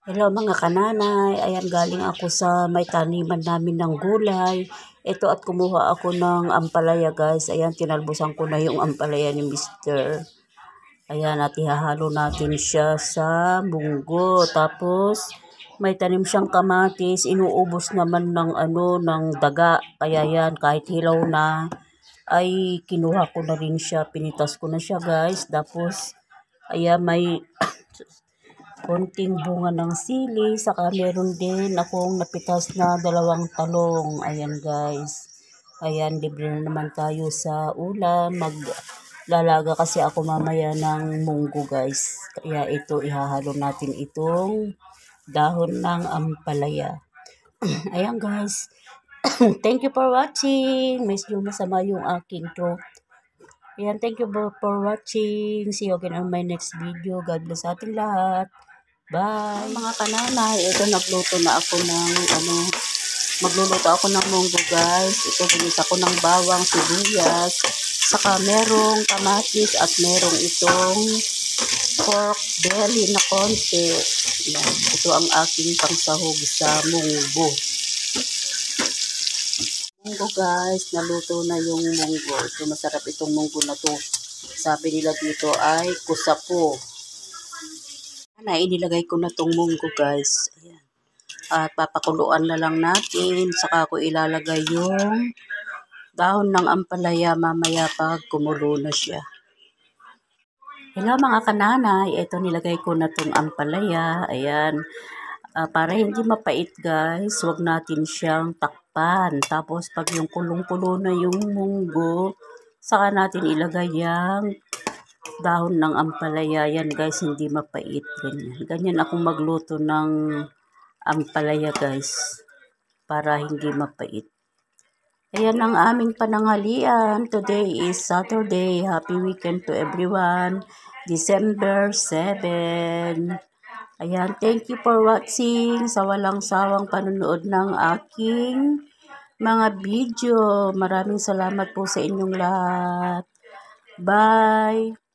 Hello mga kananay, ayan galing ako sa may taniman namin ng gulay. Ito at kumuha ako ng ampalaya guys. Ayan tinalbusan ko na yung ampalaya ni Mr. Ayan at ihahalo natin siya sa munggo. Tapos may tanim siyang kamatis, inuubos naman ng ng daga. Kaya yan kahit hilaw na ay kinuha ko na rin siya, pinitas ko na siya guys. Tapos ayan may konting bunga ng sili, saka meron din akong napitas na 2 talong. Ayan guys. Ayan, libre na naman tayo sa ulam. Maglalaga kasi ako mamaya ng munggo guys. Kaya ito, ihahalo natin itong dahon ng ampalaya. Ayan guys. Thank you for watching. Medyo masama yung aking throat. Ayan, thank you for watching. See you again on my next video. God bless sa ating lahat. Bye! Mga kananay, ito nagluluto ako ng munggo guys. Ito ginis ako ng bawang, sibuyas, saka merong kamatis at merong itong pork belly na konti. Yan. Ito ang aking pangsahog sa munggo. Munggo guys, naluto na yung munggo. Ito masarap itong munggo na to. Sabi nila dito ay kusapo. Inilagay ko na tong munggo guys. Ayan. At papakuluan na lang natin. Saka ko ilalagay yung dahon ng ampalaya mamaya pag kumulo na siya. Hello mga kananay. Ito nilagay ko na tong ampalaya. Ayan. Para hindi mapait guys, huwag natin siyang takpan. Tapos pag yung kulong-kulo na yung munggo, saka natin ilagay yung dahon ng ampalaya. Yan guys, hindi mapait. Ganyan akong magluto ng ampalaya guys, para hindi mapait. Ayan ang aming pananghalian. Today is Saturday. Happy weekend to everyone. December 7. Ayan, thank you for watching sa walang sawang panunood ng aking mga video. Maraming salamat po sa inyong lahat. Bye!